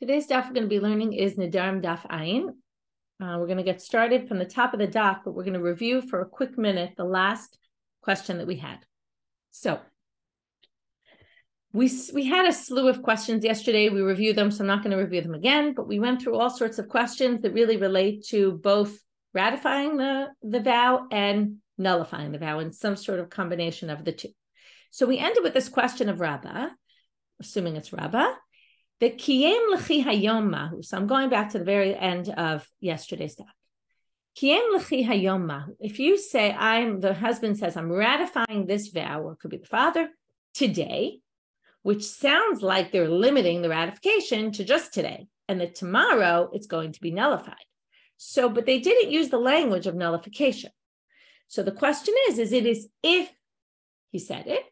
Today's daf we're going to be learning is Nedarim daf ayin. We're going to get started from the top of the daf, but we're going to review for a quick minute the last question that we had. So we had a slew of questions yesterday. We reviewed them, so I'm not going to review them again, but we went through all sorts of questions that really relate to both ratifying the vow and nullifying the vow in some sort of combination of the two. So we ended with this question of Rabbah, assuming it's Rabbah, the kiyem l'chi hayom mahu. So I'm going back to the very end of yesterday's daf. Kiyem l'chi hayom mahu. If you say the husband says, I'm ratifying this vow, or it could be the father, today, which sounds like they're limiting the ratification to just today, and that tomorrow it's going to be nullified. So, but they didn't use the language of nullification. So the question is it is if he said it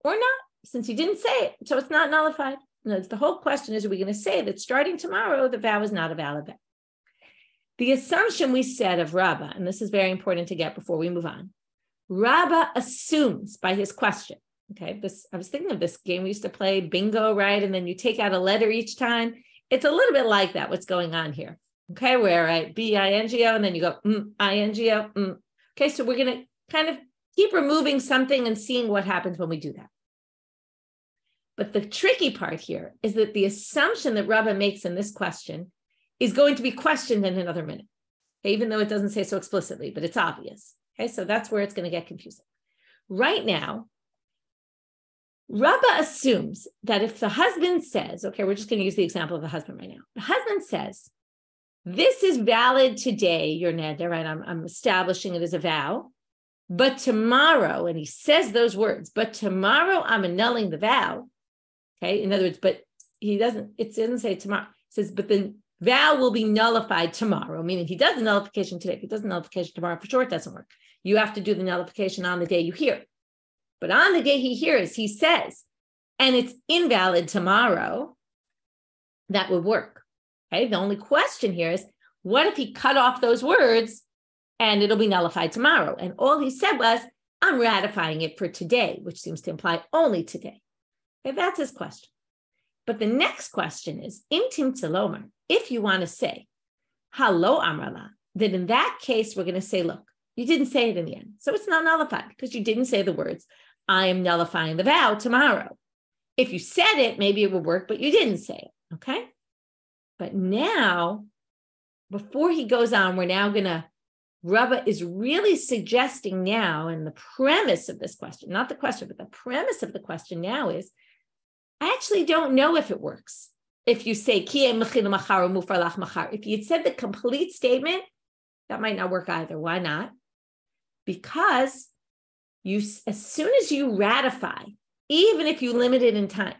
or not, since he didn't say it, so it's not nullified. No, the whole question is, are we going to say that starting tomorrow, the vow is not a valid vow? The assumption we said of Rabbah, and this is very important to get before we move on, Rabbah assumes by his question, okay, I was thinking of this game we used to play, bingo, right? And then you take out a letter each time. It's a little bit like that, what's going on here, okay, where I B-I-N-G-O, and then you go I-N-G-O. Okay, so we're going to kind of keep removing something and seeing what happens when we do that. But the tricky part here is that the assumption that Rabbah makes in this question is going to be questioned in another minute, okay, even though it doesn't say so explicitly, but it's obvious. Okay, so that's where it's going to get confusing. Right now, Rabbah assumes that if the husband says, okay, we're just going to use the example of the husband right now. The husband says, this is valid today, your neder, right? I'm establishing it as a vow, but tomorrow, and he says those words, but tomorrow I'm annulling the vow. Okay, in other words, but it doesn't say tomorrow. It says, but the vow will be nullified tomorrow, meaning he does the nullification today. If he does the nullification tomorrow, for sure it doesn't work. You have to do the nullification on the day you hear it. But on the day he hears, he says, and it's invalid tomorrow, that would work. Okay, the only question here is, what if he cut off those words and it'll be nullified tomorrow? And all he said was, I'm ratifying it for today, which seems to imply only today. Okay, that's his question. But the next question is, intim tzalomar, if you want to say, halo amrala, then in that case, we're going to say, look, you didn't say it in the end. So it's not nullified because you didn't say the words, I am nullifying the vow tomorrow. If you said it, maybe it would work, but you didn't say it, okay? But now, before he goes on, we're now going to, Rabbah is really suggesting now, and the premise of this question, not the question, but the premise of the question now is, I actually don't know if it works. If you say, if you had said the complete statement, that might not work either. Why not? Because as soon as you ratify, even if you limit it in time,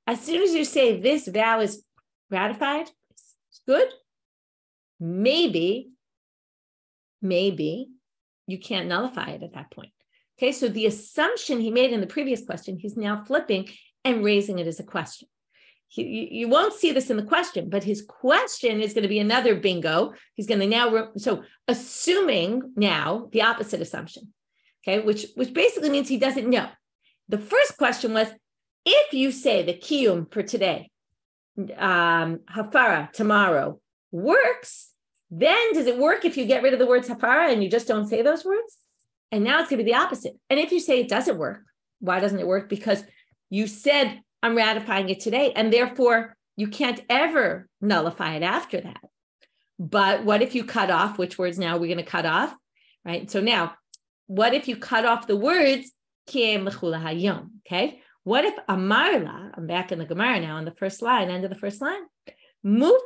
as soon as you say this vow is ratified, it's good, maybe you can't nullify it at that point. Okay, so the assumption he made in the previous question, he's now flipping and raising it as a question. You won't see this in the question, but his question is going to be another bingo. He's going to now, so assuming now the opposite assumption, okay, which basically means he doesn't know. The first question was, if you say the kiyum for today, hafara tomorrow works, then does it work if you get rid of the words hafara and you just don't say those words? And now it's going to be the opposite. And if you say it doesn't work, why doesn't it work? Because you said, I'm ratifying it today, and therefore you can't ever nullify it after that. But what if you cut off, which words now we're going to cut off, right? So now, what if you cut off the words, okay? What if amarla, I'm back in the Gemara now, on the first line, end of the first line, what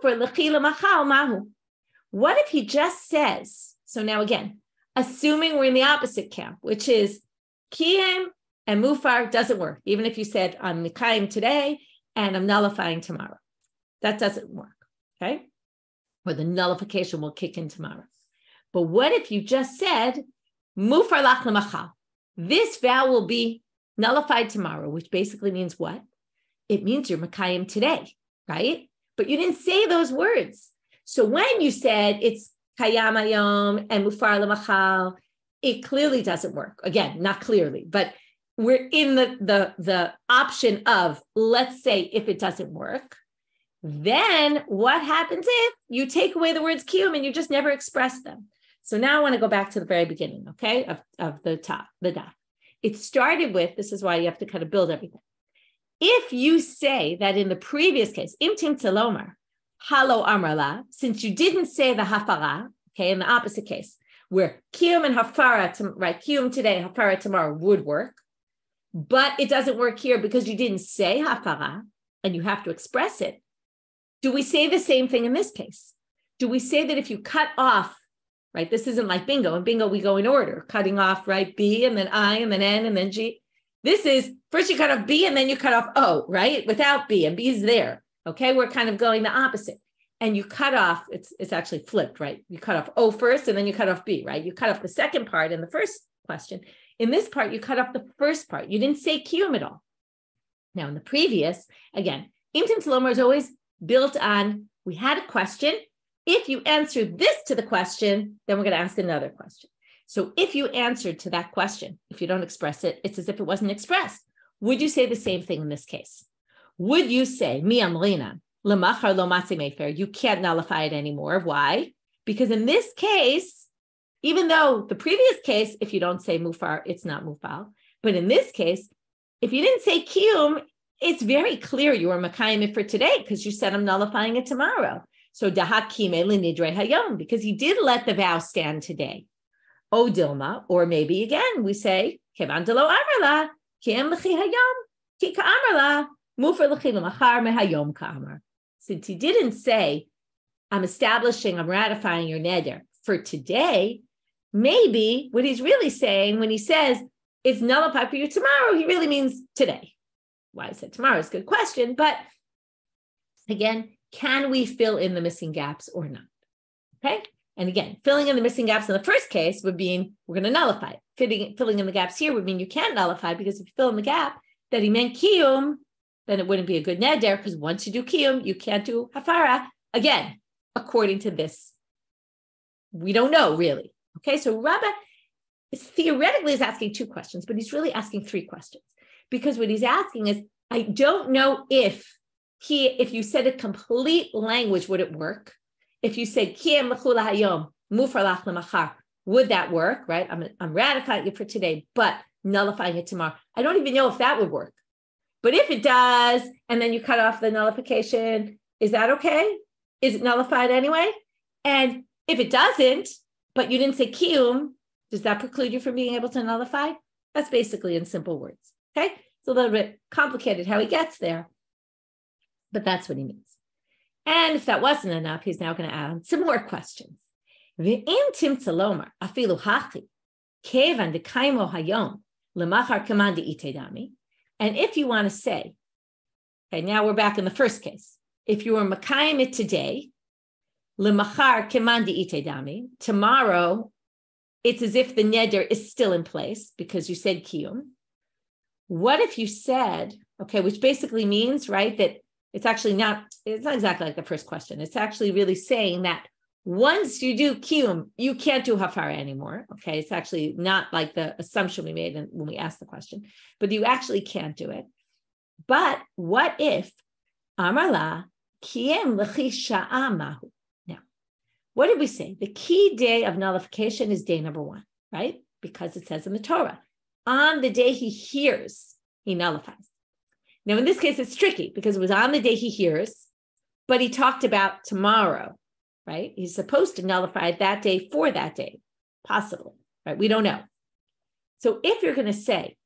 if he just says, so now again, assuming we're in the opposite camp, which is kiyem and mufar doesn't work. Even if you said, I'm nikayim today and I'm nullifying tomorrow. That doesn't work, okay? Or the nullification will kick in tomorrow. But what if you just said, mufar lach lemachal? This vow will be nullified tomorrow, which basically means what? It means you're mikayim today, right? But you didn't say those words. So when you said it's kayam hayom and mufar lemachal, it clearly doesn't work. Again, not clearly, but we're in the option of, let's say if it doesn't work, Then what happens if you take away the words kiyum and you just never express them? So now I want to go back to the very beginning, okay, of the daf. It started with, this is why you have to kind of build everything. If you say that in the previous case, imtim tzalomar, halo amrala, since you didn't say the hafara, okay, in the opposite case, where kiyum and hafara, right, kiyum today, hafara tomorrow would work, but it doesn't work here because you didn't say hafara and you have to express it. Do we say the same thing in this case? Do we say that if you cut off, right, this isn't like bingo. In bingo, we go in order, cutting off, right, B and then I and then N and then G. This is, first you cut off B and then you cut off O, right, without B, and B is there, okay? We're kind of going the opposite. And you cut off, it's actually flipped, right? You cut off O first and then you cut off B, right? You cut off the second part in the first question. In this part, you cut off the first part. You didn't say kiyum at all. Now, in the previous, again, imtim tzalomar is always built on, we had a question. If you answer this to the question, then we're going to ask another question. So if you answered to that question, if you don't express it, it's as if it wasn't expressed. Would you say the same thing in this case? Would you say, mi amrina, lemachar lo matzi mefer, you can't nullify it anymore? Why? Because in this case, even though the previous case, if you don't say mufar, it's not mufal. But in this case, if you didn't say kiyum, it's very clear you were makayim it for today because you said I'm nullifying it tomorrow. So dahakime linidre hayom, because he did let the vow stand today. O dilma, or maybe again we say kevan delo amrla kiem lechi hayom ki ka'amrla mufar lechi lemachar mehayom ka'amar. Since he didn't say I'm ratifying your neder for today, maybe what he's really saying when he says it's nullified for you tomorrow, he really means today. Why I said tomorrow is a good question, but again, can we fill in the missing gaps or not? Okay. And again, filling in the missing gaps in the first case would mean we're going to nullify it. Filling in the gaps here would mean you can't nullify because if you fill in the gap that he meant kiyum, then it wouldn't be a good neder because once you do kiyum, you can't do hafara. Again, according to this, we don't know really. Okay. So Rabba is theoretically is asking two questions, but he's really asking three questions because what he's asking is, I don't know if you said a complete language, would it work? If you said kiem l'chula hayom mufar lach lemachar, would that work? Right? I'm ratifying it for today, but nullifying it tomorrow. I don't even know if that would work. But if it does, and then you cut off the nullification, is that okay? Is it nullified anyway? And if it doesn't, but you didn't say kiyum, does that preclude you from being able to nullify? That's basically in simple words. Okay? It's a little bit complicated how he gets there, but that's what he means. And if that wasn't enough, he's now going to add on some more questions. And if you want to say, okay, now we're back in the first case. If you were makayim it today, tomorrow, it's as if the neder is still in place because you said kiyum. What if you said, okay, which basically means, right, that it's not exactly like the first question. It's actually really saying that once you do kiyum, you can't do hafara anymore. Okay, it's actually not like the assumption we made when we asked the question, but you actually can't do it. But what if amarla kiem lechi sha'amahu? Now, what did we say? The key day of nullification is day number 1, right? Because it says in the Torah, on the day he hears, he nullifies. Now, in this case, it's tricky because it was on the day he hears, but he talked about tomorrow, right? He's supposed to nullify that day for that day, possibly, right? We don't know. So if you're going to say,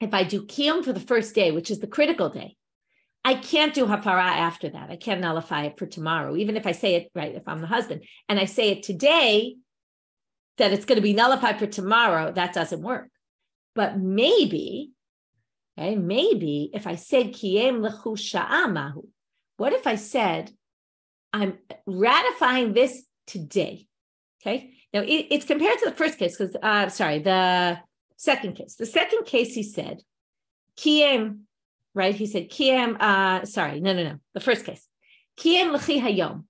if I do kiyum for the first day, which is the critical day, I can't do hafara after that. I can't nullify it for tomorrow, even if I say it, right, if I'm the husband, and I say it today, that it's going to be nullified for tomorrow, that doesn't work. But maybe, okay, maybe if I said kiem lechu sha'amahu, what if I said, I'm ratifying this today, okay? Now, it's compared to the first case, because, the second case. The second case, he said, kiem, right? He said, kiem, the first case. Kiem lechi hayom.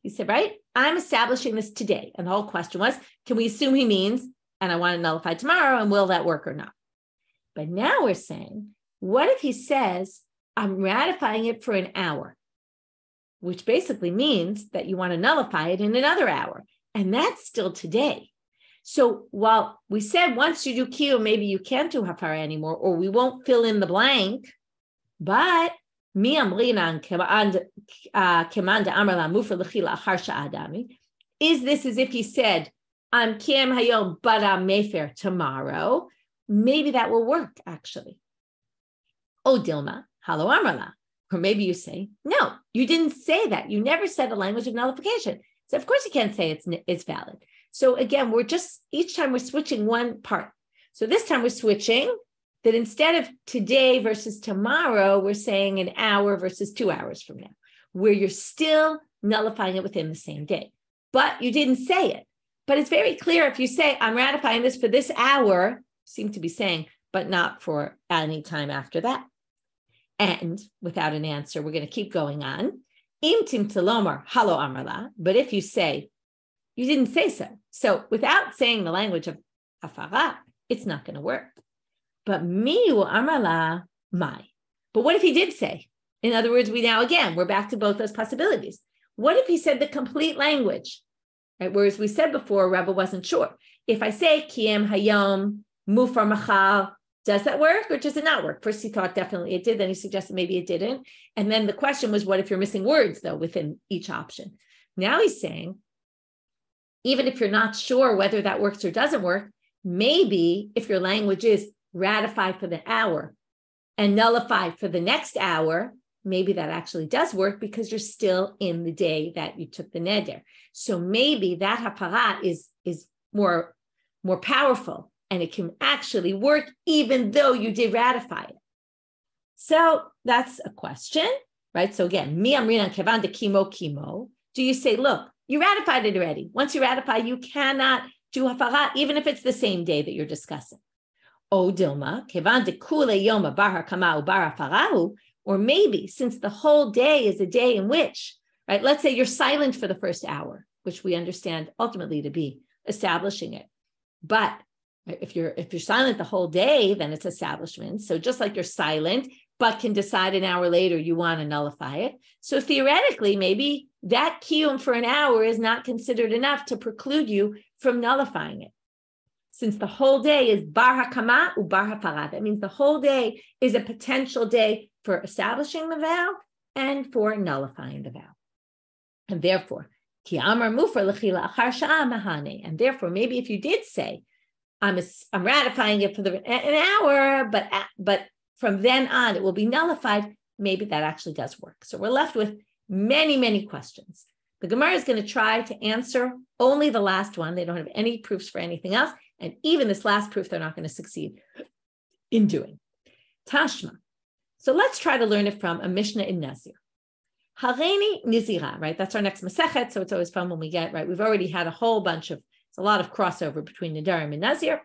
He said, right? I'm establishing this today. And the whole question was, can we assume he means, and I want to nullify tomorrow, and will that work or not? But now we're saying, what if he says, I'm ratifying it for an hour? which basically means that you want to nullify it in another hour. And that's still today. So while we said once you do kiyum, maybe you can't do hafara anymore, or we won't fill in the blank, but is this as if he said, I'm kiem hayom, but I'm mefer tomorrow? Maybe that will work, actually. Oh, Dilma, halo amrala. Or maybe you say, no, you didn't say that. You never said a language of nullification. So of course you can't say it's valid. So again, each time we're switching one part. So this time we're switching that instead of today versus tomorrow, we're saying an hour versus 2 hours from now, where you're still nullifying it within the same day. But you didn't say it. But it's very clear if you say, I'm ratifying this for this hour, seem to be saying, but not for any time after that. And without an answer, we're going to keep going on. Im tim telomar halo amrala. But if you say, you didn't say so. So without saying the language of hafara, it's not going to work. But miu amrala mai. But what if he did say? In other words, we're back to both those possibilities. What if he said the complete language? Right? Whereas we said before, Rebbe wasn't sure. If I say kiem hayom mufar machal, does that work or does it not work? First he thought definitely it did, then he suggested maybe it didn't. And then the question was, what if you're missing words though within each option? Now he's saying, even if you're not sure whether that works or doesn't work, maybe if your language is ratify for the hour and nullify for the next hour, maybe that actually does work because you're still in the day that you took the neder. So maybe that hapara is more powerful and it can actually work even though you did ratify it. So that's a question, right? So again, mi amrinan kevan de kimo. Do you say, look, you ratified it already. Once you ratify, you cannot do hafara, even if it's the same day that you're discussing. O dilma, kevan de kule yoma bar hakama bar hafarahu, or maybe since the whole day is a day in which, right, let's say you're silent for the first hour, which we understand ultimately to be establishing it. But if you're silent the whole day, then it's establishment. So just like you're silent, but can decide an hour later you want to nullify it. So theoretically, maybe that kiyum for an hour is not considered enough to preclude you from nullifying it. Since the whole day is bar hakama u bar hafara, that means the whole day is a potential day for establishing the vow and for nullifying the vow. And therefore, ki amar mufer l'chila achar sha'a mahane. And therefore, maybe if you did say, I'm ratifying it for an hour, but from then on it will be nullified, maybe that actually does work. So we're left with many, many questions. The Gemara is going to try to answer only the last one. They don't have any proofs for anything else. And even this last proof, they're not going to succeed in doing. Tashma. So let's try to learn it from a Mishnah in Nazir. Hareini nizira, right? That's our next Masechet. So it's always fun when we get, right? We've already had a whole bunch of, it's a lot of crossover between Nedarim and Nazir.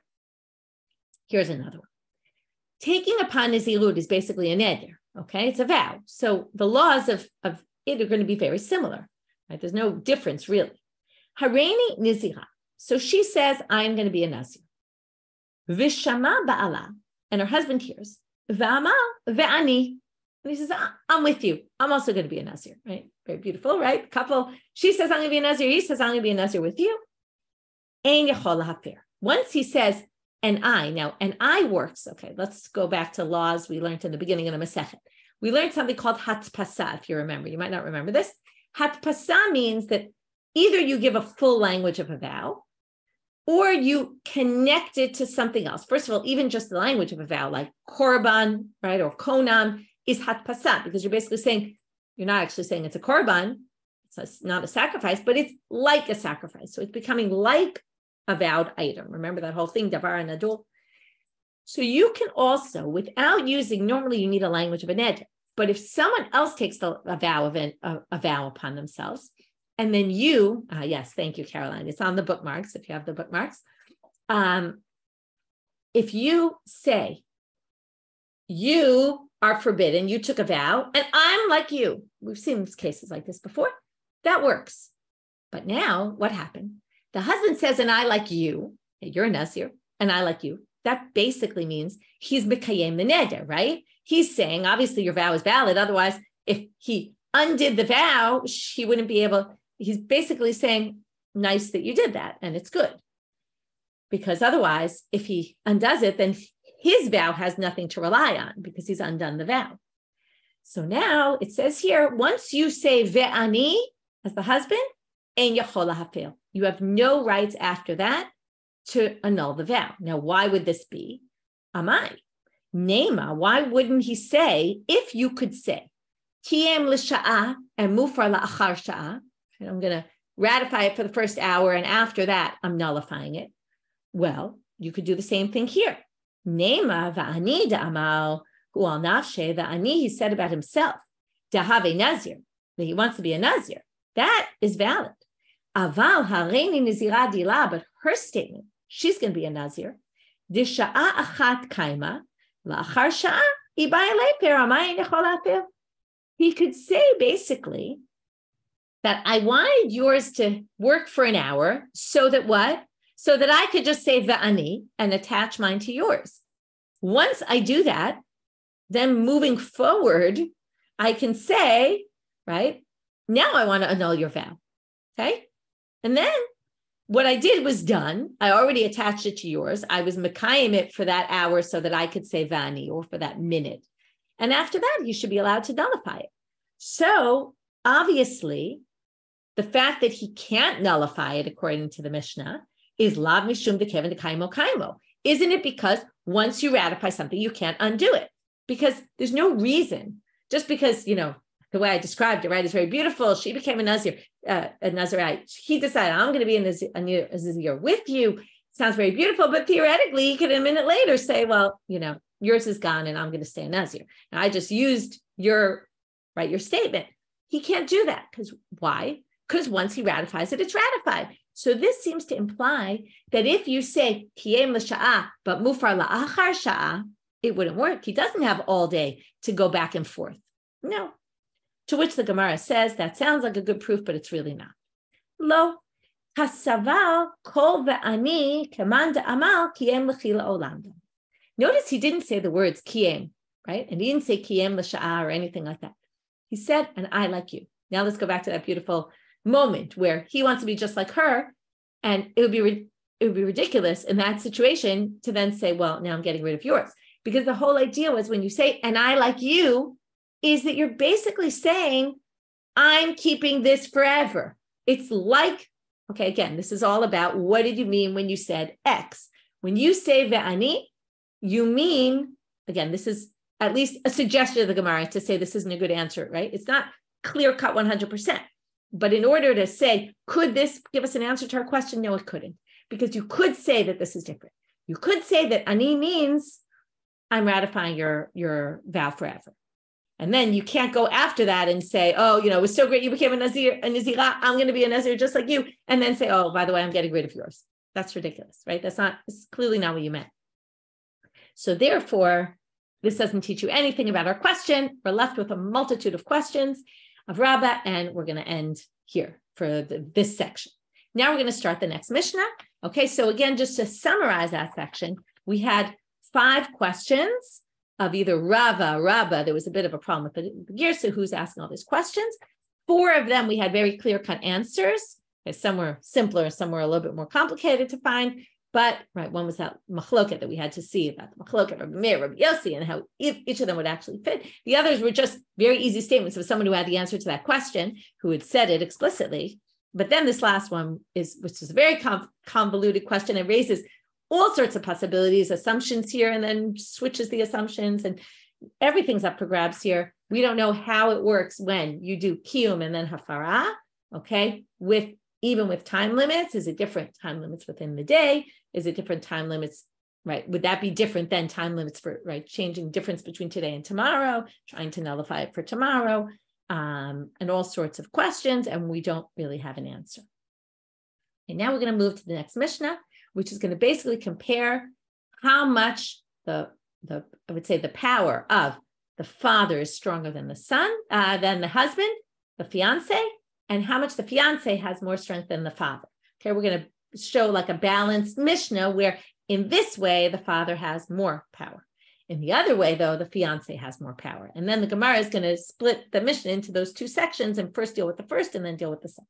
Here's another one. Taking upon Nazirut is basically a neder, okay? It's a vow. So the laws of it are going to be very similar, right? There's no difference really. Hareini nizira. So she says, I'm going to be a Nazir. Vishama ba'ala, and her husband hears, V'amal ve'ani. And he says, I'm with you. I'm also going to be a Nazir, right? Very beautiful, right? Couple, she says, I'm going to be a Nazir. He says, I'm going to be a Nazir with you. Ein yachol lahafer. Once he says, and I works. Okay, let's go back to laws we learned in the beginning of the Masechet. We learned something called hatpasa, if you remember. You might not remember this. Hatpasa means that either you give a full language of a vow, or you connect it to something else. First of all, even just the language of a vow, like korban, right, or konam, is hatpasa, because you're basically saying, you're not actually saying it's a korban, it's not a sacrifice, but it's like a sacrifice. So it's becoming like a vowed item. Remember that whole thing, davar and adul. So you can also, without using, normally you need a language of a neder, but if someone else takes a vow upon themselves, and then you, yes, thank you, Caroline. It's on the bookmarks, if you have the bookmarks. If you say, you are forbidden, you took a vow, and I'm like you. We've seen cases like this before. That works. But now, what happened? The husband says, and I like you. Hey, you're a Nazir, and I like you. That basically means he's mekayem the neder, right? He's saying, obviously, your vow is valid. Otherwise, if he undid the vow, he wouldn't be able, he's basically saying, nice that you did that, and it's good. Because otherwise, if he undoes it, then his vow has nothing to rely on because he's undone the vow. So now it says here, once you say ve'ani as the husband, ein yachol lahafil, you have no rights after that to annul the vow. Now, why would this be? Amai. Nema, why wouldn't he say, if you could say, Kiyem l'sha'ah and mufar la'achar sha'ah, I'm going to ratify it for the first hour, and after that, I'm nullifying it. Well, you could do the same thing here. Nema va'ani da'amal hu al nafshe, the ani he said about himself, dahave Nazir, that he wants to be a Nazir. That is valid. Aval hareini nizira dila, but her statement, she's going to be a Nazir. Disha'a achat kaima la'achar sha'a ibai leper amayin yachol. He could say basically that I wanted yours to work for an hour so that what? So that I could just say the ani and attach mine to yours. Once I do that, then moving forward, I can say, right, now I want to annul your vow. Okay. And then what I did was done. I already attached it to yours. I was mekayim it for that hour so that I could say vani, or for that minute. And after that, you should be allowed to nullify it. So obviously, the fact that he can't nullify it, according to the Mishnah, is lav mishum de kevin de kaimo kaimo. Isn't it because once you ratify something, you can't undo it? Because there's no reason, just because, you know, the way I described it, right, is very beautiful. She became a Nazir, a Nazirite. He decided, I'm going to be a Nazir with you. Sounds very beautiful, but theoretically, he could a minute later say, well, you know, yours is gone and I'm going to stay a Nazir. And I just used your statement. He can't do that. Because why? Because once he ratifies it, it's ratified. So this seems to imply that if you say kiyem l'sha'ah, but mufar la'achar sha'ah, it wouldn't work. He doesn't have all day to go back and forth. No. To which the Gemara says, that sounds like a good proof, but it's really not. Lo, kasaval kol ve'ani keman da'amal kiyem l'chila olam. Notice he didn't say the words kiyem, right? And he didn't say kiyem l'sha'ah or anything like that. He said, and I like you. Now let's go back to that beautiful moment where he wants to be just like her, and it would be ridiculous in that situation to then say, well, now I'm getting rid of yours. Because the whole idea was, when you say, and I like you, is that you're basically saying, I'm keeping this forever. It's like, okay, again, this is all about what did you mean when you said X? When you say ve'ani, you mean, again, this is at least a suggestion of the Gemara to say this isn't a good answer, right? It's not clear cut 100%. But in order to say, could this give us an answer to our question? No, it couldn't. Because you could say that this is different. You could say that ani means I'm ratifying your vow forever. And then you can't go after that and say, oh, you know, it was so great you became a Nazir, a Nazira, I'm going to be a Nazir just like you. And then say, oh, by the way, I'm getting rid of yours. That's ridiculous, right? It's clearly not what you meant. So therefore, this doesn't teach you anything about our question. We're left with a multitude of questions of Rabbah, and we're going to end here for this section. Now we're going to start the next Mishnah. Okay, so again, just to summarize that section, we had 5 questions of either Rabbah. There was a bit of a problem with the Girsa, who's asking all these questions. 4 of them, we had very clear-cut answers. Some were simpler, some were a little bit more complicated to find. But, right, one was that machloket that we had to see about the machloket, Rabbi Meir, Rabbi Yossi, and how each of them would actually fit. The others were just very easy statements of someone who had the answer to that question, who had said it explicitly. But then this last one which is a very convoluted question. It raises all sorts of possibilities, assumptions here, and then switches the assumptions, and everything's up for grabs here. We don't know how it works when you do kiyum and then hafara, okay, even with time limits. Is it different time limits within the day? Is it different time limits, right? Would that be different than time limits for, right, changing difference between today and tomorrow, trying to nullify it for tomorrow, and all sorts of questions, and we don't really have an answer. And now we're going to move to the next Mishnah, which is going to basically compare how much I would say the power of the father is stronger than the son, than the husband, the fiance, and how much the fiance has more strength than the father. Okay, we're going to show like a balanced Mishnah where in this way, the father has more power. In the other way, though, the fiance has more power. And then the Gemara is going to split the Mishnah into those two sections and first deal with the first and then deal with the second.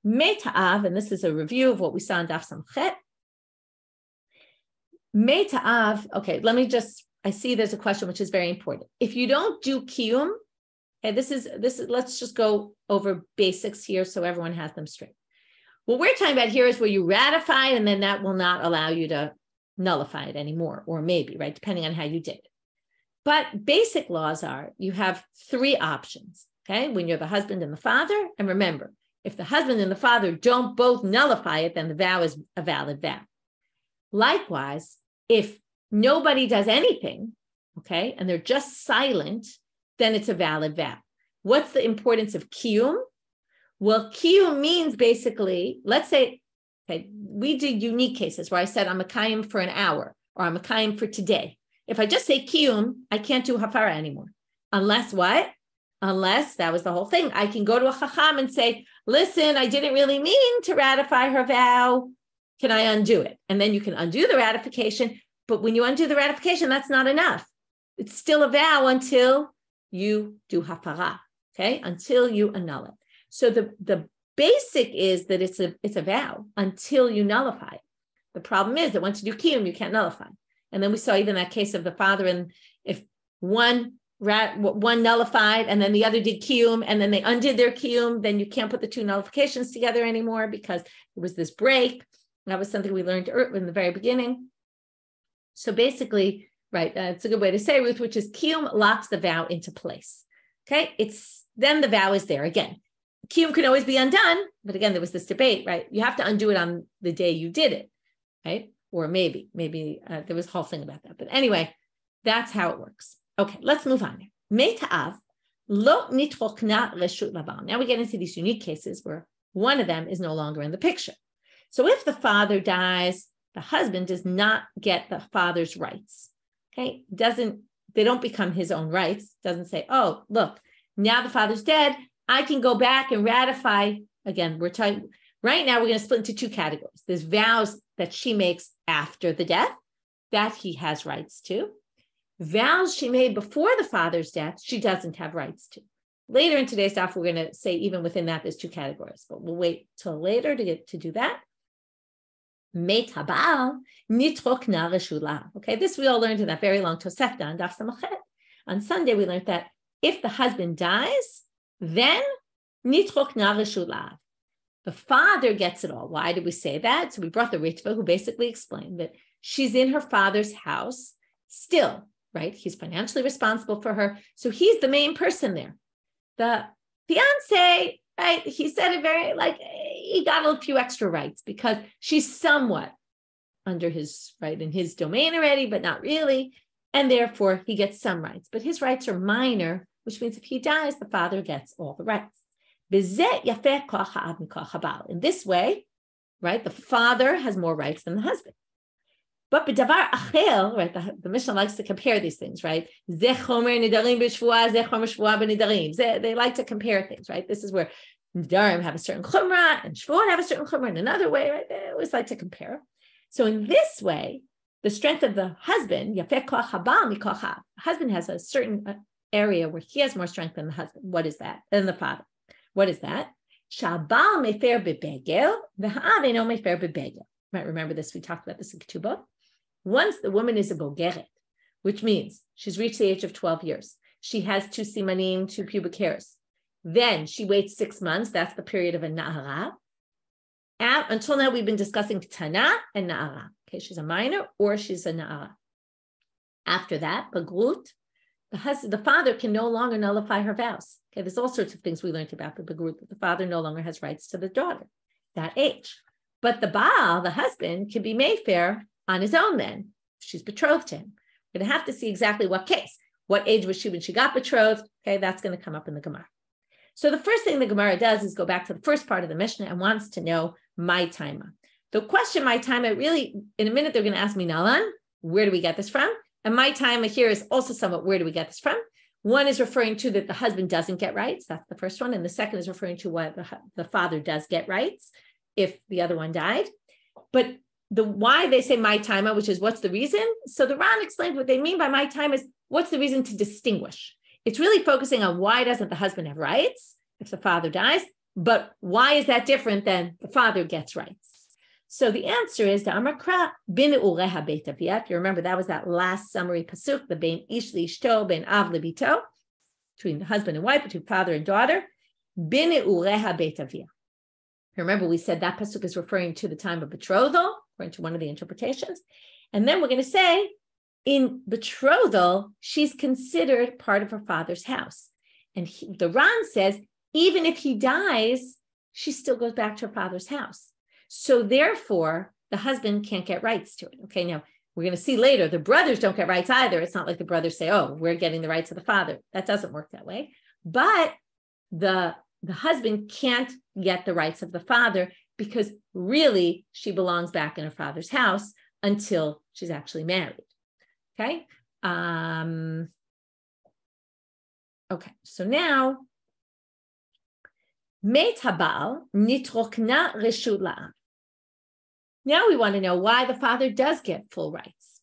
Meita'av, and this is a review of what we saw in Daf Samchet. Meita'av, okay, I see there's a question which is very important. If you don't do kiyum, okay, this is, let's just go over basics here so everyone has them straight. What we're talking about here is where you ratify and then that will not allow you to nullify it anymore, or maybe, right, depending on how you did it. But basic laws are, you have three options, okay, when you're the husband and the father. And remember, if the husband and the father don't both nullify it, then the vow is a valid vow. Likewise, if nobody does anything, okay, and they're just silent, then it's a valid vow. What's the importance of kiyum? Well, kiyum means basically, let's say, okay, we did unique cases where I said I'm a kiyum for an hour or I'm a kiyum for today. If I just say kiyum, I can't do hafara anymore. Unless what? Unless, that was the whole thing, I can go to a chacham and say, listen, I didn't really mean to ratify her vow. Can I undo it? And then you can undo the ratification. But when you undo the ratification, that's not enough. It's still a vow until you do hafara, okay? Until you annul it. So the basic is that it's a vow until you nullify it. The problem is that once you do kiyum, you can't nullify. And then we saw even that case of the father, and if one nullified and then the other did kiyum and then they undid their kiyum, then you can't put the two nullifications together anymore because there was this break. That was something we learned in the very beginning. So basically, right, it's a good way to say, Ruth, which is kiyum locks the vow into place. Okay, then the vow is there again. Kiyum can always be undone, but again, there was this debate, right? You have to undo it on the day you did it, right? Or maybe there was a whole thing about that. But anyway, that's how it works. Okay, let's move on. Meita'av lo nitrokna reshut labal. Now we get into these unique cases where one of them is no longer in the picture. So if the father dies, the husband does not get the father's rights. Okay, they don't become his own rights. Doesn't say, oh, look, now the father's dead, I can go back and ratify. Again, we're talking right now, we're going to split into two categories. There's vows that she makes after the death that he has rights to. Vows she made before the father's death, she doesn't have rights to. Later in today's daf, we're going to say even within that, there's two categories, but we'll wait till later to do that. Metabal nitrokna reshula. Okay, this we all learned in that very long Tosefta on Daf Samachet. On Sunday, we learned that if the husband dies, then nitrokna reshula. The father gets it all. Why did we say that? So we brought the Ritva, who basically explained that she's in her father's house still, right? He's financially responsible for her. So he's the main person there. The fiance, right? He said it very, he got a few extra rights because she's somewhat under his, right, in his domain already, but not really. And therefore he gets some rights, but his rights are minor, which means if he dies, the father gets all the rights. In this way, right, the father has more rights than the husband. But b'davar achel, right, the Mishnah likes to compare these things, right? They like to compare things, right? This is where Nedarim have a certain chumrah and Shvuot have a certain chumrah in another way, right? They always like to compare. So in this way, the strength of the husband, husband has a certain area where he has more strength than the husband. What is that? Than the father. What is that? Right, remember this, we talked about this in Ketubah. Once the woman is a bogeret, which means she's reached the age of 12 years, she has 2 simanim, 2 pubic hairs. Then she waits 6 months, that's the period of a na'ara. Until now, we've been discussing tana and na'ara. Okay, she's a minor or she's a na'ara. After that, bagrut, the father can no longer nullify her vows. Okay, there's all sorts of things we learned about the bagrut, that the father no longer has rights to the daughter, that age. But the Baal, the husband, can be made fair on his own then. She's betrothed to him. We're going to have to see exactly what case. What age was she when she got betrothed? Okay, that's going to come up in the Gemara. So the first thing the Gemara does is go back to the first part of the Mishnah and wants to know my taima. The question my taima, really, in a minute, they're going to ask me, Nalan, where do we get this from? And my taima here is also somewhat, where do we get this from? One is referring to that the husband doesn't get rights. That's the first one. And the second is referring to what the father does get rights if the other one died. But why they say my time, which is what's the reason. So the Ran explains what they mean by my time is what's the reason to distinguish. It's really focusing on why doesn't the husband have rights if the father dies, but why is that different than the father gets rights? So the answer is the Amakra bin ureha beit avia. If you remember, that was that last summary pasuk, the bein ish liishto, bein av lebito, between the husband and wife, between father and daughter. Bin ureha beit avia. Remember, we said that pasuk is referring to the time of betrothal, according to one of the interpretations. And then we're going to say, in betrothal, she's considered part of her father's house. And the Ran says, even if he dies, she still goes back to her father's house. So therefore, the husband can't get rights to it. Okay, now we're going to see later, the brothers don't get rights either. It's not like the brothers say, oh, we're getting the rights of the father. That doesn't work that way. But the husband can't get the rights of the father because really she belongs back in her father's house until she's actually married. Okay. Okay. So now, Meit habal nitrokna reshut la'am. Now we want to know why the father does get full rights.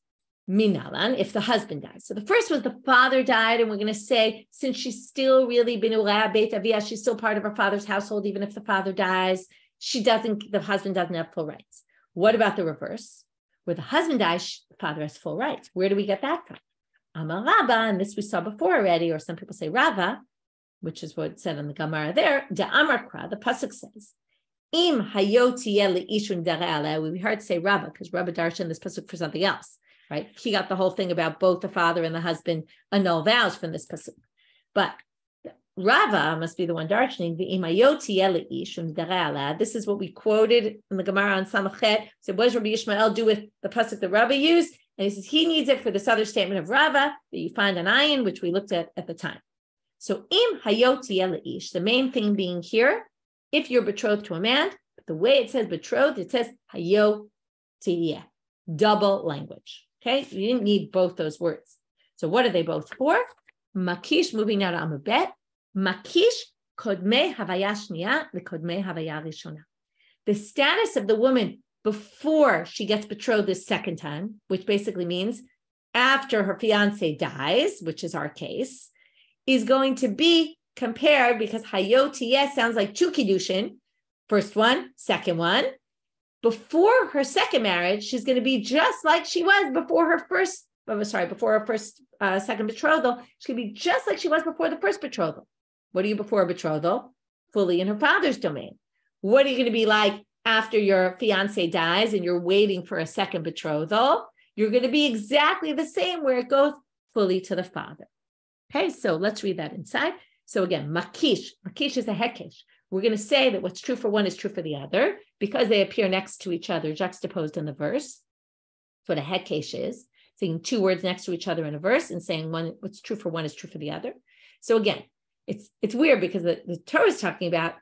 Minalan, if the husband dies. So the first was the father died, and we're going to say, since she's still really bin ureha beit avia, she's still part of her father's household, even if the father dies, the husband doesn't have full rights. What about the reverse? Where the husband dies, the father has full rights. Where do we get that from? Amar Rabba, and this we saw before already, or some people say Rava, which is what it said in the Gemara there. De Amarkra, the pasuk says, Im ishun we heard say Rabba, because Rabba darshan this pasuk for something else, right? He got the whole thing about both the father and the husband annul vows from this pasuk. But Rava must be the one darshaning the imayoti ishun. This is what we quoted in the Gemara on Samachet. So what does Rabbi Yishmael do with the pasuk that Rava used? And he says he needs it for this other statement of Rava that you find on Ayin, which we looked at the time. So im hayoti ish, the main thing being here, if you're betrothed to a man, the way it says betrothed, it says hayoti, double language. Okay, you didn't need both those words. So what are they both for? Makish, moving now to Amubet. Makish kodmei havaya shniya lekodmei havaya rishona. The status of the woman before she gets betrothed this second time, which basically means after her fiance dies, which is our case, is going to be compared, because hayotiyeh sounds like two kiddushin, first one, second one. Before her second marriage, she's going to be just like she was before her second betrothal. She's going to be just like she was before the first betrothal. What are you before a betrothal? Fully in her father's domain. What are you going to be like after your fiance dies and you're waiting for a second betrothal? You're going to be exactly the same, where it goes fully to the father. Okay, so let's read that inside. So again, makish is a hekesh. We're going to say that what's true for one is true for the other because they appear next to each other, juxtaposed in the verse. That's what a hekesh is, saying two words next to each other in a verse and saying what's true for one is true for the other. So again, it's weird because the Torah is talking about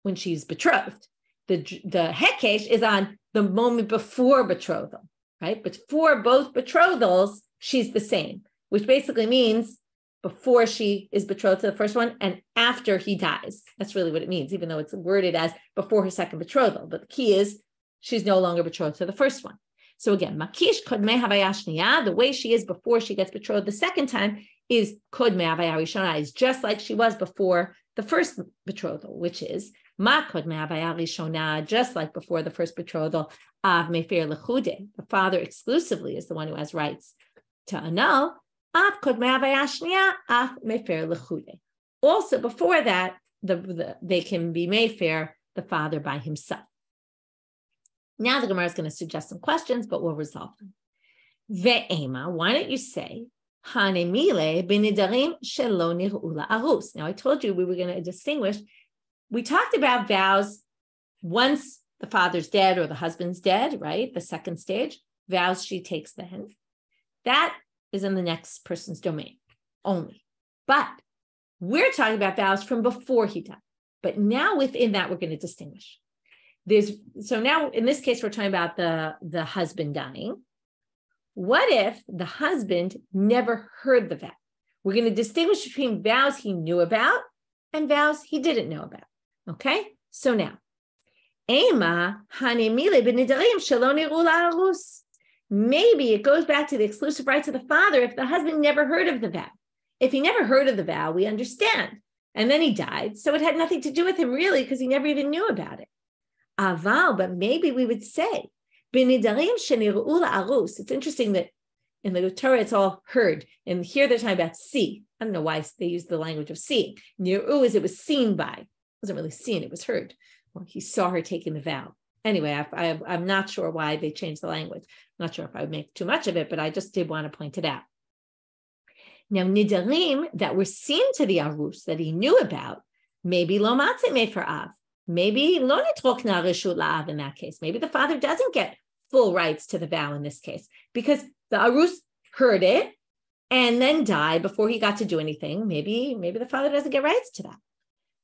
when she's betrothed. The hekesh is on the moment before betrothal, right? But for both betrothals, she's the same, which basically means before she is betrothed to the first one and after he dies. That's really what it means, even though it's worded as before her second betrothal. But the key is she's no longer betrothed to the first one. So again, makish kodmei havaya shniya, the way she is before she gets betrothed the second time is kodmei havaya rishona, is just like she was before the first betrothal, which is ma kodmei havaya rishona, just like before the first betrothal, av mefer lechude. The father exclusively is the one who has rights to annul. Also, before that, they can be mefer the father by himself. Now the Gemara is going to suggest some questions, but we'll resolve them. Ve'ema, why don't you say hanemile b'nedarim shelo nir'u la'arus? Now I told you we were going to distinguish. We talked about vows once the father's dead or the husband's dead, right? The second stage, vows she takes then. That is in the next person's domain only. But we're talking about vows from before he died. But now within that, we're going to distinguish. So now in this case, we're talking about the husband dying. What if the husband never heard the vow? We're going to distinguish between vows he knew about and vows he didn't know about. Okay? So now, Maybe it goes back to the exclusive rights of the father if the husband never heard of the vow. If he never heard of the vow, we understand. And then he died. So it had nothing to do with him really because he never even knew about it. Aval, but maybe we would say, it's interesting that in the Torah, it's all heard. And here they're talking about see. I don't know why they use the language of seeing. Nir'u is it was seen by. It wasn't really seen, it was heard. Well, he saw her taking the vow. Anyway, I'm not sure why they changed the language. I'm not sure if I would make too much of it, but I just did want to point it out. Now, Nedarim that were seen to the Arus that he knew about, maybe lo matze me for Av. Maybe lo nitrokna reshut la'av in that case. Maybe the father doesn't get full rights to the vow in this case because the Arus heard it and then died before he got to do anything. Maybe the father doesn't get rights to that.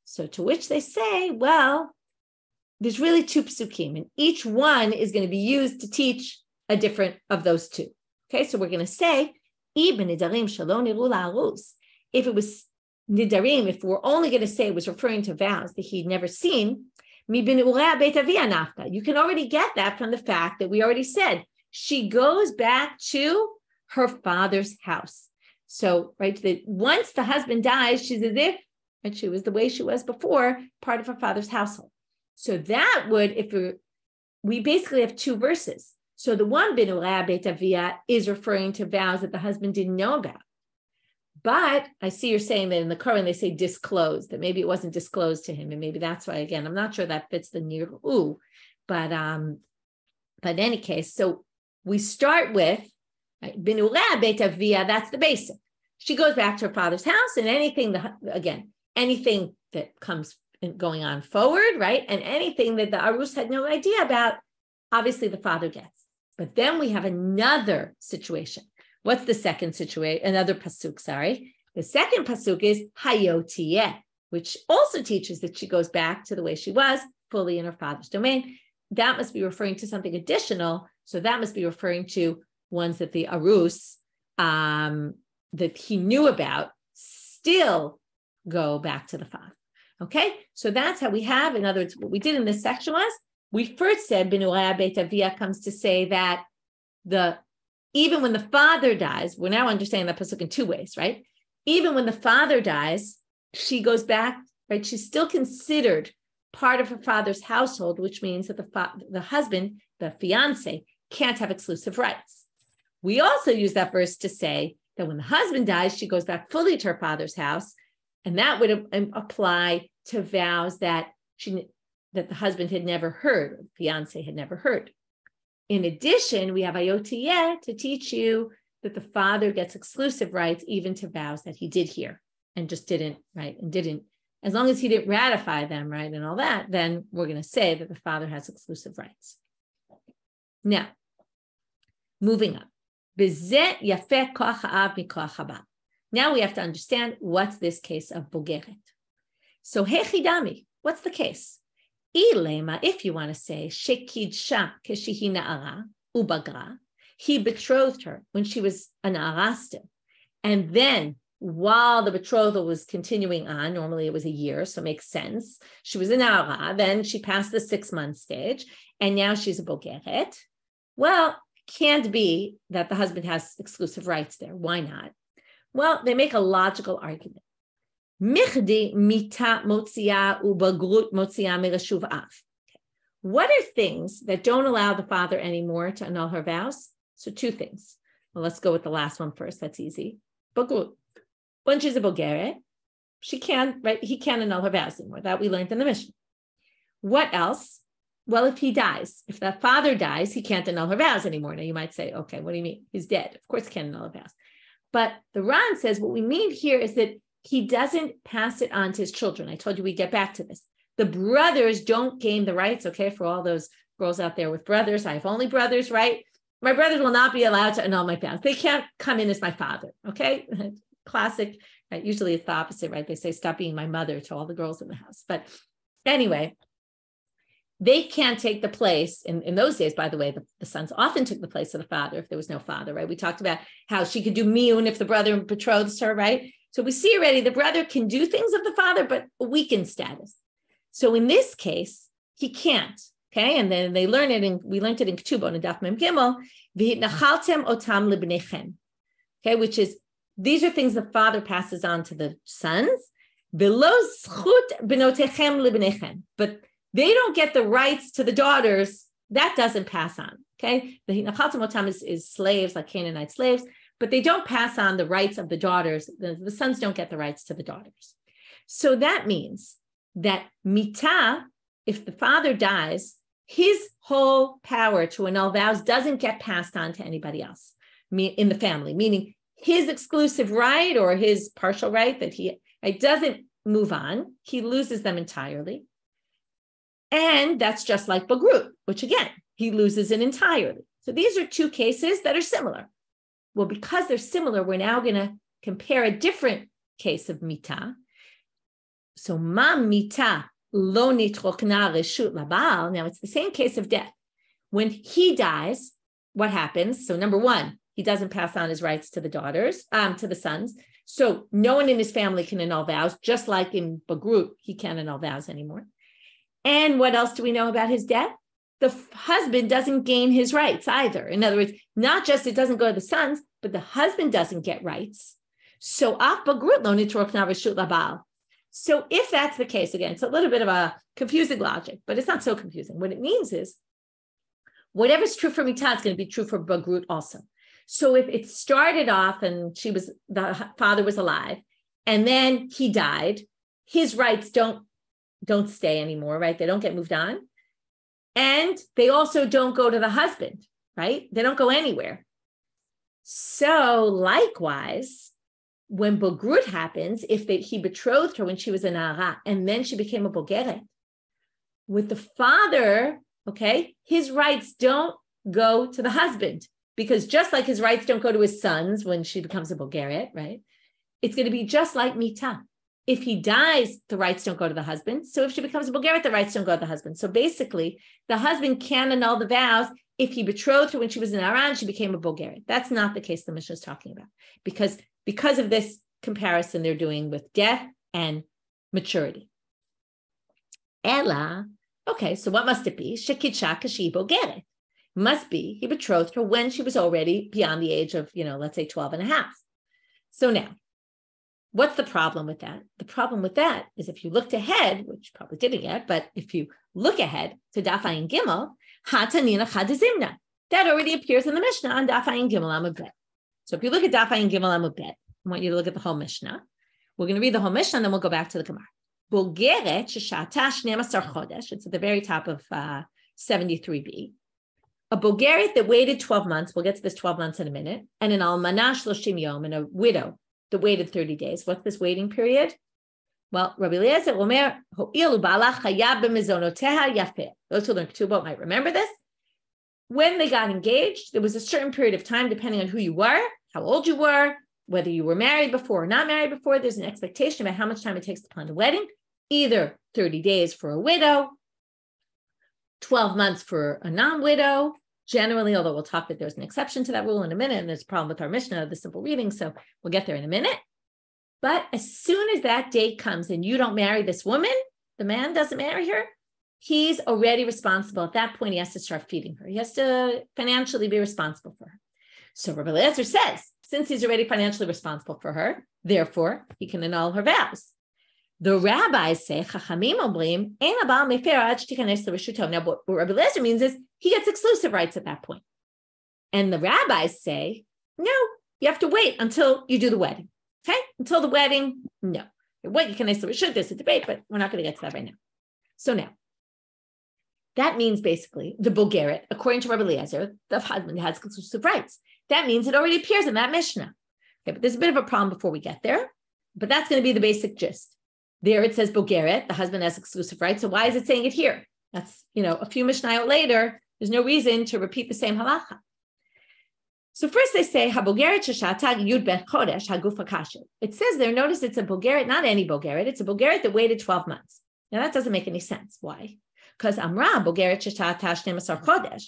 So to which they say, well, there's really two psukim, and each one is going to be used to teach a different of those two. Okay, so we're going to say, if it was Nedarim, if we're only going to say it was referring to vows that he'd never seen, you can already get that from the fact that we already said she goes back to her father's house. So, right, once the husband dies, she's as if, and she was the way she was before, part of her father's household. So that would, we basically have two verses. So the one Binurah Beit Avia is referring to vows that the husband didn't know about. But I see you're saying that in the Quran they say disclosed, that maybe it wasn't disclosed to him, and maybe that's why. Again, I'm not sure that fits the nir'u, but in any case, so we start with Binurah Beit Avia. That's the basic. She goes back to her father's house, and anything that comes going on forward, right, and anything that the Arus had no idea about, obviously the father gets. But then we have another situation. What's the second situation? Another pasuk, sorry. The second pasuk is Hayotiyeh, which also teaches that she goes back to the way she was, fully in her father's domain. That must be referring to something additional. So that must be referring to ones that the Arus, that he knew about, still go back to the father. Okay, so that's how we have, in other words, what we did in this section was, we first said Binurah Beit Avia comes to say that even when the father dies, we're now understanding that pasuk in two ways, right? Even when the father dies, she goes back, right? She's still considered part of her father's household, which means that the husband, the fiance, can't have exclusive rights. We also use that verse to say that when the husband dies, she goes back fully to her father's house, and that would apply to vows that the husband had never heard, or the fiance had never heard. In addition, we have Ayotiyeh to teach you that the father gets exclusive rights even to vows that he did hear and just didn't, right? And didn't, as long as he didn't ratify them, right? And all that, then we're going to say that the father has exclusive rights. Now, moving on. Now we have to understand what's this case of bogeret. So, hechidami, what's the case? If you want to say, shekidsha keshihi na'ara ubagra, he betrothed her when she was an na'ara still. And then while the betrothal was continuing on, normally it was a year, so it makes sense. She was a na'ara, then she passed the 6-month stage, and now she's a bogeret. Well, can't be that the husband has exclusive rights there. Why not? Well, they make a logical argument. What are things that don't allow the father anymore to annul her vows? So 2 things. Well, let's go with the last one first. That's easy. Bagrut. When she's a bogeret, he can't annul her vows anymore. That we learned in the Mishna. What else? Well, if he dies, if the father dies, he can't annul her vows anymore. Now you might say, okay, what do you mean? He's dead. Of course he can't annul her vows. But the Ran says what we mean here is that he doesn't pass it on to his children. I told you we'd get back to this. The brothers don't gain the rights, okay, for all those girls out there with brothers. I have only brothers, right? My brothers will not be allowed to annul my vows. They can't come in as my father, okay? Classic, right? Usually it's the opposite, right? They say, stop being my mother to all the girls in the house. But anyway, they can't take the place. In those days, by the way, the sons often took the place of the father if there was no father, right? We talked about how she could do miyun if the brother betrothed her, right? So we see already the brother can do things of the father, but a weakened status. So in this case, he can't. Okay, and then they learn it, and we learned it in Ketubot and Daf Mem Gimel. V'hitnachaltem otam libnechem. Okay, which is these are things the father passes on to the sons. Below zchut benotechem libnechem, but they don't get the rights to the daughters. That doesn't pass on. Okay, the hitnachaltem otam is slaves, like Canaanite slaves, but they don't pass on the rights of the daughters. The sons don't get the rights to the daughters. So that means that mitah, if the father dies, his whole power to annul vows doesn't get passed on to anybody else in the family, meaning his exclusive right or his partial right that it doesn't move on. He loses them entirely. And that's just like bogeret, which again, he loses it entirely. So these are two cases that are similar. Well, because they're similar, we're now going to compare a different case of mitah. So ma mitah lo nitrokna reshut labal. Now it's the same case of death. When he dies, what happens? So number one, he doesn't pass on his rights to the daughters, to the sons. So no one in his family can annul vows, just like in bogeret, he can't annul vows anymore. And what else do we know about his death? The husband doesn't gain his rights either. In other words, not just it doesn't go to the sons, but the husband doesn't get rights. So af bogeret lo nitrokna reshut labal. So if that's the case, again, it's a little bit of a confusing logic, but it's not so confusing. What it means is whatever's true for mitah is going to be true for bogeret also. So if it started off and the father was alive, and then he died, his rights don't stay anymore, right? They don't get moved on. And they also don't go to the husband, right? They don't go anywhere. So likewise, when bogeret happens, if he betrothed her when she was a na'ara, and then she became a bogeret, with the father, okay, his rights don't go to the husband, because just like his rights don't go to his sons when she becomes a bogeret, right? It's going to be just like mitah. If he dies, the rights don't go to the husband. So if she becomes a bogeret, the rights don't go to the husband. So basically, the husband can annul the vows if he betrothed her when she was in Aran, she became a bogeret. That's not the case the Mishnah is talking about, because of this comparison they're doing with death and maturity. Ella, okay, so what must it be? Shekitsha kashi bogeret. Must be he betrothed her when she was already beyond the age of, let's say 12 and a half. So now, what's the problem with that? The problem with that is if you looked ahead, which you probably didn't yet, but if you look ahead to Dafaying Gimel, Hatanina Chadazimna, that already appears in the Mishnah on Dafaying Gimel Amud Bet. So if you look at Dafaying Gimel Amud Bet, I want you to look at the whole Mishnah. We're going to read the whole Mishnah, and then we'll go back to the Gemara. Bogeret sheshata 12 chodesh. It's at the very top of 73b. A bogeret that waited 12 months. We'll get to this 12 months in a minute. And an almanah shloshim yom, and a widow that waited 30 days. What's this waiting period? Well, Rabbi Eliezer Omer, ho'ilu ba'ala chayav b'mezonoteha yafeh. Those who learn Ketubot might remember this. When they got engaged, there was a certain period of time, depending on who you were, how old you were, whether you were married before or not married before. There's an expectation about how much time it takes to plan a wedding, either 30 days for a widow, 12 months for a non-widow. Generally, although we'll talk that there's an exception to that rule in a minute, and there's a problem with our Mishnah, the simple reading, so we'll get there in a minute. But as soon as that date comes and you don't marry this woman, the man doesn't marry her, he's already responsible. At that point, he has to start feeding her. He has to financially be responsible for her. So Rabbi Eliezer says, since he's already financially responsible for her, therefore, he can annul her vows. The rabbis say, Chachamim omrim, ein habal mefer ad shtikanes l'reshuto. Now, what Rabbi Eliezer means is he gets exclusive rights at that point. And the rabbis say, no, you have to wait until you do the wedding. Okay? Until the wedding, no. What you can say, should there's a debate, but we're not going to get to that right now. So now, that means basically the bogeret, according to Rabbi Eliezer, the husband has exclusive rights. That means it already appears in that Mishnah. Okay, but there's a bit of a problem before we get there, but that's going to be the basic gist. There it says bogeret, the husband has exclusive rights. So why is it saying it here? That's, a few Mishnayot later, there's no reason to repeat the same halakha. So first they say, ha-bogeret sheshatag yud ben chodesh hagufa kasher. It says there, notice it's a bogeret, not any bogeret, it's a bogeret that waited 12 months. Now that doesn't make any sense. Why? Because amra bogeret sheshatag 12 chodesh.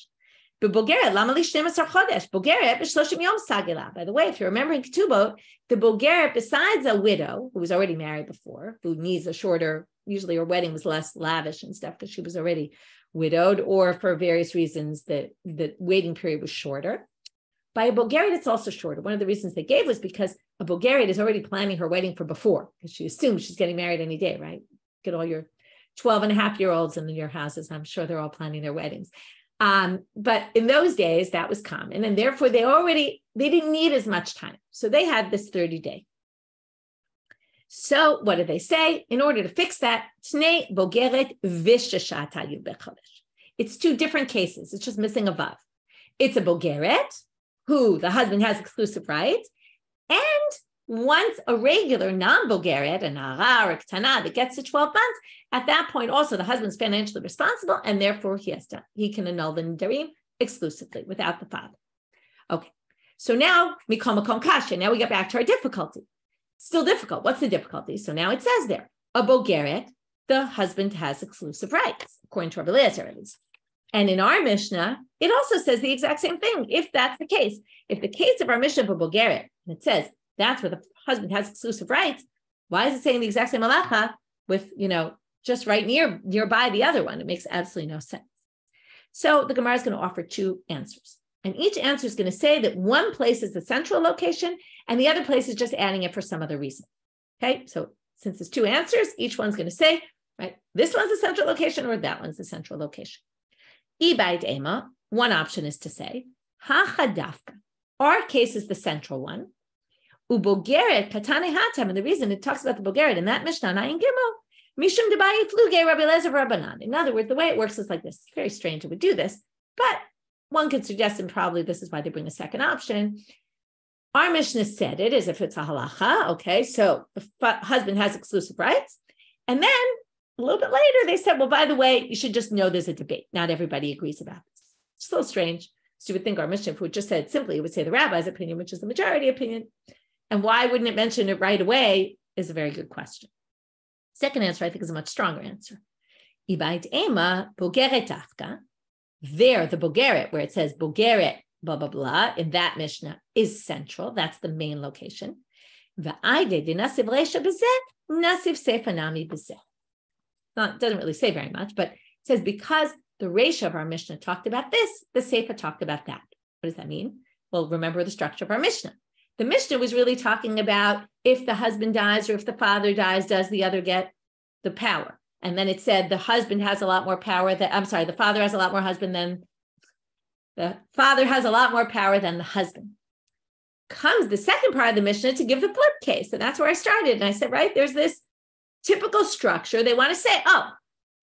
But bogeret, lama li 12 chodesh? Bogeret b'shloshim yom sagila. By the way, if you remember in Ketubot, the bogeret, besides a widow who was already married before, who needs a shorter, usually her wedding was less lavish and stuff because she was already widowed, or for various reasons that the waiting period was shorter. By a bogeret, it's also shorter. One of the reasons they gave was because a bogeret is already planning her wedding for before, because she assumes she's getting married any day, right? Get all your 12-and-a-half-year-olds in your houses. I'm sure they're all planning their weddings. But in those days, that was common. And therefore, they didn't need as much time. So they had this 30-day. So what did they say? In order to fix that, bogeret it's two different cases. It's just missing a vav. It's a bogeret, who the husband has exclusive rights, and once a regular non-bogeret, a nara or a ktana that gets to 12 months, at that point also the husband's financially responsible, and therefore he can annul the Nedarim exclusively without the father. Okay, so now mikol makom kasha. Now we get back to our difficulty. Still difficult. What's the difficulty? So now it says there, a bogeret, the husband has exclusive rights, according to Rabbi Eliezer at least. And in our Mishnah, it also says the exact same thing, if that's the case. If the case of our Mishnah for bogeret, and it says that's where the husband has exclusive rights, why is it saying the exact same halakha with, just right nearby the other one? It makes absolutely no sense. So the Gemara is going to offer two answers. And each answer is going to say that one place is the central location and the other place is just adding it for some other reason. Okay, so since there's two answers, each one's going to say, right, this one's the central location or that one's the central location. Ibayit ema, one option is to say, hachadafka, our case is the central one. Ubogeret katane hatam, and the reason it talks about the bogeret in that Mishnah, Nayin Gimel, mishum debayi fluge Rabbi Eliezer Rabbanan. In other words, the way it works is like this. It's very strange it would do this, but one could suggest, and probably this is why they bring a second option. Our Mishnah said it as if it's a halakha. Okay, so the husband has exclusive rights, and then a little bit later, they said, well, by the way, you should just know there's a debate. Not everybody agrees about this. It's a little strange. So you would think our Mishnah, if we just said simply, it would say the rabbi's opinion, which is the majority opinion. And why wouldn't it mention it right away is a very good question. Second answer, I think, is a much stronger answer. Ibayit ema bogeret afka. There, the bogeret, where it says bogeret, blah, blah, blah, in that Mishnah is central. That's the main location. V'ayde de nasiv reisha b'zeh, nasiv sefa nami b'zeh. It doesn't really say very much, but it says because the reisha of our Mishnah talked about this, the sefa talked about that. What does that mean? Well, remember the structure of our Mishnah. The Mishnah was really talking about if the husband dies or if the father dies, does the other get the power? And then it said the husband has a lot more power the father has a lot more husband than the father has a lot more power than the husband. Comes the second part of the Mishnah to give the flip case. And that's where I started. And I said, right, there's this typical structure. They want to say,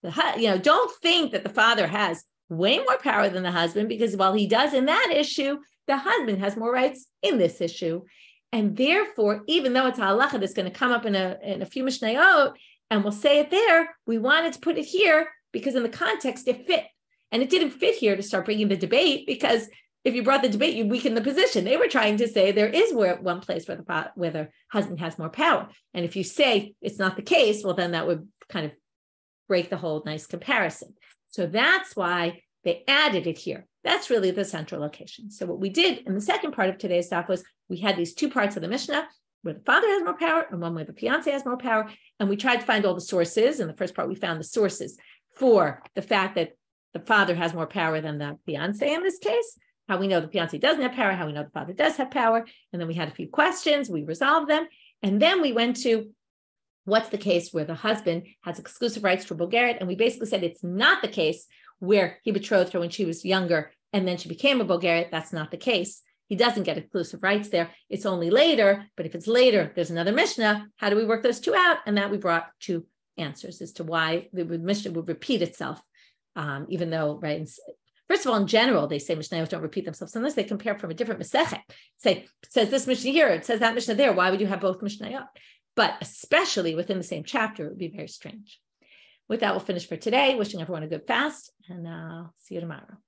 don't think that the father has way more power than the husband, because while he does in that issue, the husband has more rights in this issue. And therefore, even though it's a halakha that's going to come up in a few Mishnayot, and we'll say it there, we wanted to put it here because in the context it fit. And it didn't fit here to start bringing the debate, because if you brought the debate, you'd weaken the position. They were trying to say there is one place where the husband has more power. And if you say it's not the case, well, then that would kind of break the whole nice comparison. So that's why they added it here. That's really the central location. So what we did in the second part of today's talk was we had these two parts of the Mishnah where the father has more power and one where the fiance has more power. And we tried to find all the sources. In the first part, we found the sources for the fact that the father has more power than the fiance in this case, how we know the fiance doesn't have power, how we know the father does have power. And then we had a few questions, we resolved them. And then we went to what's the case where the husband has exclusive rights to bogeret. And we basically said it's not the case where he betrothed her when she was younger and then she became a bogeret. That's not the case. He doesn't get exclusive rights there. It's only later. But if it's later, there's another Mishnah. How do we work those two out? And that we brought two answers as to why the Mishnah would repeat itself, even though, right? First of all, in general, they say Mishnayot don't repeat themselves unless they compare from a different Masechet. Say, it says this Mishnah here, it says that Mishnah there. Why would you have both Mishnayot? But especially within the same chapter, it would be very strange. With that, we'll finish for today. Wishing everyone a good fast, and see you tomorrow.